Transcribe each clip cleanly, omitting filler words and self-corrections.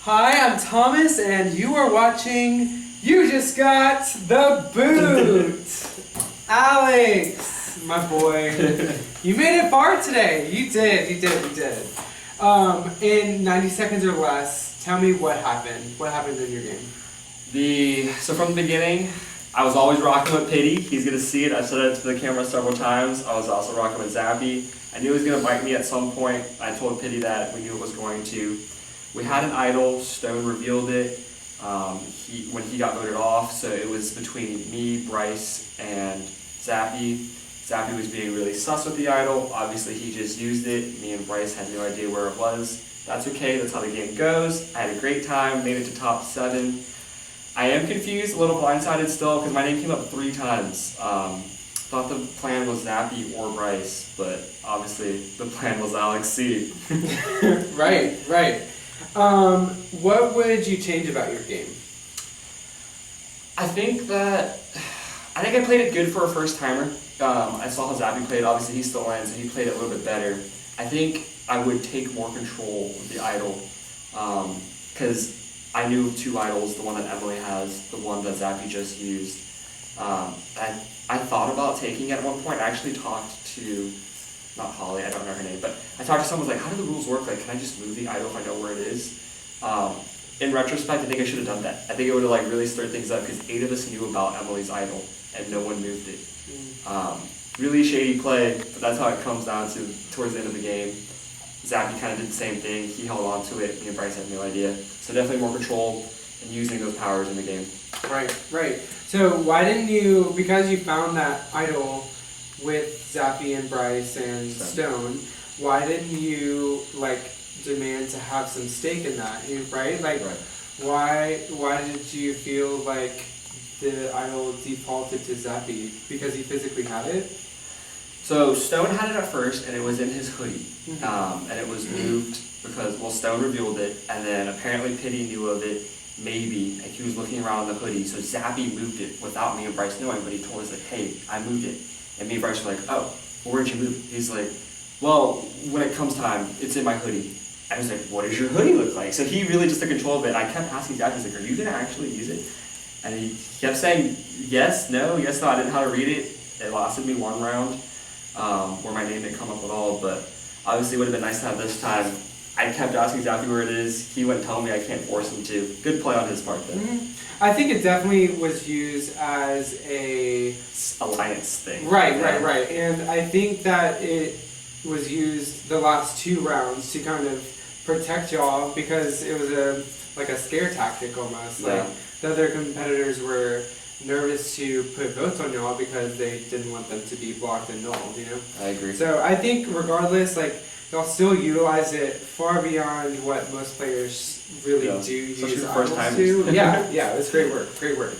Hi, I'm Thomas, and you are watching You Just Got the Boot. Alex, my boy, you made it far today. You did. In 90 seconds or less, tell me what happened. What happened in your game? So from the beginning, I was always rocking with Pity. He's gonna see it. I've said it to the camera several times. I was also rocking with Zappy. I knew he was gonna bite me at some point. I told Pity that we knew it was going to. We had an idol. Stone revealed it when he got voted off. So it was between me, Bryce, and Zappy. Zappy was being really sus with the idol. Obviously, he just used it. Me and Bryce had no idea where it was. That's okay. That's how the game goes. I had a great time. Made it to top 7. I am confused, a little blindsided still, because my name came up 3 times. Thought the plan was Zappy or Bryce, but obviously the plan was Alex C. Right. What would you change about your game? I think I played it good for a first timer. I saw how Zappy played. Obviously, he's still in, so he played it a little bit better. I think I would take more control of the idol, because I knew 2 idols, the one that Emily has, the one that Zappy just used. I thought about taking it at one point. I actually talked to, not Holly, I don't know her name, but I talked to someone, like, how do the rules work? Like, can I just move the idol if I know where it is? In retrospect, I think I should have done that. I think it would have like really stirred things up, because 8 of us knew about Emily's idol, and no one moved it. Really shady play, but that's how it comes down to towards the end of the game. Zappy kind of did the same thing. He held on to it. Me and Bryce had no idea. So definitely more control and using those powers in the game. Right. So why didn't you, because you found that idol with Zappy and Bryce and Stone, why didn't you demand to have some stake in that? Right? Why did you feel like the idol defaulted to Zappy? Because he physically had it? So Stone had it at first, and it was in his hoodie, and it was moved because, Stone revealed it, and then apparently Pity knew of it, maybe, and he was looking around in the hoodie, so Zappy moved it without me and Bryce knowing, but he told us, hey, I moved it, and me and Bryce were like, oh, well, where'd you move it? He's like, well, when it comes time, it's in my hoodie. I was like, what does your hoodie look like? So he really just took control of it. I kept asking Zappy, like, are you going to actually use it? And he kept saying, yes, no. I didn't know how to read it. It lasted me 1 round. Where my name didn't come up at all, but obviously it would have been nice to have this time. I kept asking Zappy where it is. He wouldn't tell me. I can't force him to. Good play on his part, though. I think it definitely was used as a alliance thing. Right. And I think that it was used the last 2 rounds to kind of protect y'all, because it was a scare tactic almost. Yeah. The other competitors were nervous to put votes on y'all because they didn't want them to be blocked and nulled, I agree. So I think regardless, y'all still utilize it far beyond what most players really do use idols to. Yeah, it's great work.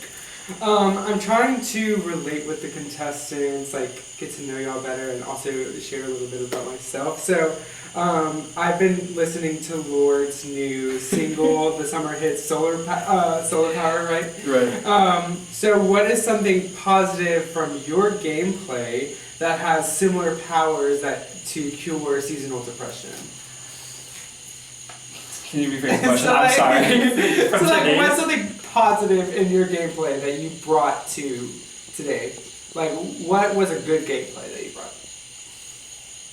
I'm trying to relate with the contestants, get to know y'all better, and also share a little bit about myself. So I've been listening to Lord's new single, the summer hit Solar Power, right? Right. So what is something positive from your gameplay that has similar powers to cure seasonal depression? Can you rephrase the question? I'm sorry. What's something positive in your gameplay that you brought to today? What was a good gameplay that you brought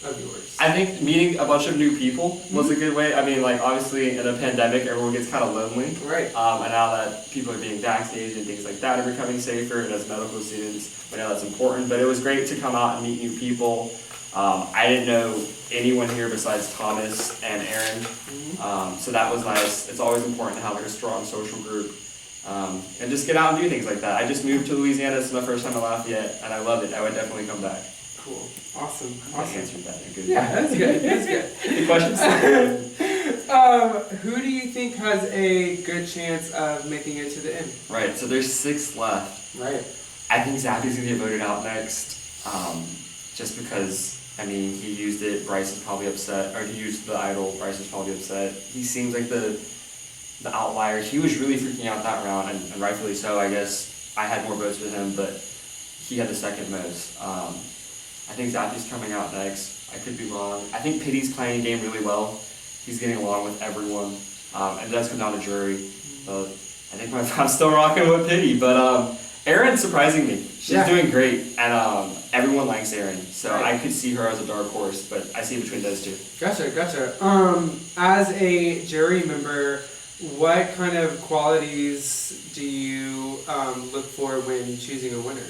of yours? I think meeting a bunch of new people was a good way. I mean, obviously in a pandemic, everyone gets kind of lonely. Right. And now that people are being vaccinated and things like that are becoming safer, and as medical students, we know that's important. But it was great to come out and meet new people. I didn't know anyone here besides Thomas and Aaron, so that was nice. It's always important to have a strong social group, and just get out and do things like that. I just moved to Louisiana. This is my first time in Lafayette, and I love it. I would definitely come back. Cool. Awesome. I answered that in a good way. Yeah, that's good. The question's who do you think has a good chance of making it to the end? Right, so there's 6 left. Right. I think Zappy's going to get voted out next, just because, he used it, Bryce is probably upset, or he used the idol, Bryce is probably upset. He seems like the outlier. He was really freaking out that round, and rightfully so, I guess. I had more votes with him, but he had the second most. I think Zappy's coming out next. I could be wrong. I think Pity's playing the game really well. He's getting along with everyone. and it does come down to jury. But I think I'm still rocking with Pity, but Erin's surprising me. She's doing great, and everyone likes Erin, so I could see her as a dark horse, but I see between those two. Gotcha. As a jury member, what kind of qualities do you look for when choosing a winner?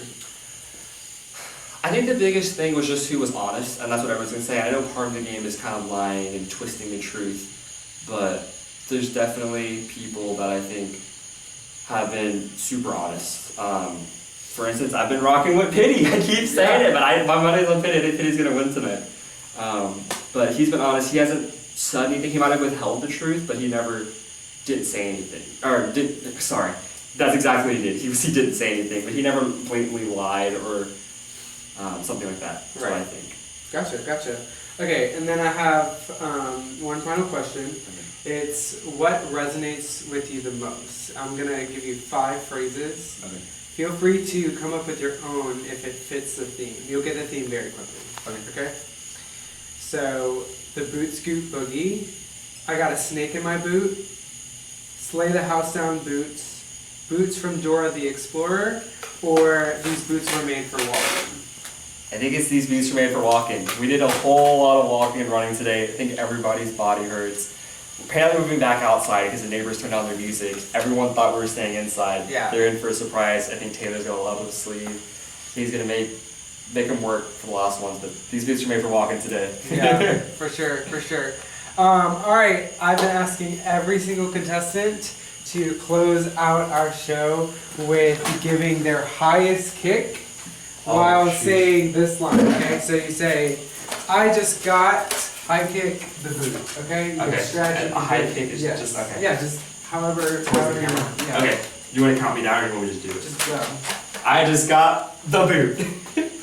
I think the biggest thing was just who was honest, and that's what everyone's going to say. I know part of the game is kind of lying and twisting the truth, but there's definitely people that I think have been super honest. For instance, I've been rocking with Pity. I keep saying it, but my money's on Pity. I think Pity's going to win tonight. But he's been honest. He hasn't said anything. He might have withheld the truth, but he never didn't say anything. Sorry, that's exactly what he did. He didn't say anything, but he never blatantly lied or something like that. That's what I think. Gotcha. Okay, and then I have one final question. Okay. It's what resonates with you the most? I'm going to give you 5 phrases. Okay. Feel free to come up with your own if it fits the theme. You'll get the theme very quickly. Okay? So, the boot scoot boogie, I got a snake in my boot, slay the house down boots, boots from Dora the Explorer, or these boots were made for walking. I think it's these boots are made for walking. We did a whole lot of walking and running today. I think everybody's body hurts. Apparently moving back outside because the neighbors turned down their music. Everyone thought we were staying inside. Yeah. They're in for a surprise. I think Taylor's gonna love his sleeve. He's gonna make them work for the last ones, but these boots are made for walking today. Yeah, for sure. All right, I've been asking every single contestant to close out our show with giving their highest kick while saying this line. Okay, so you say, "I just got high kick the boot." Okay. Okay. A high kick is just okay. Yeah, just however you want. Yeah. Okay. You want to count me down, or you want me to just do it? Just go. I just got the boot.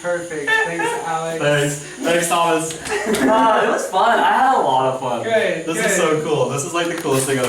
Perfect. Thanks, Alex. Thanks, Thomas. It was fun. I had a lot of fun. Good. This is so cool. This is like the coolest thing I've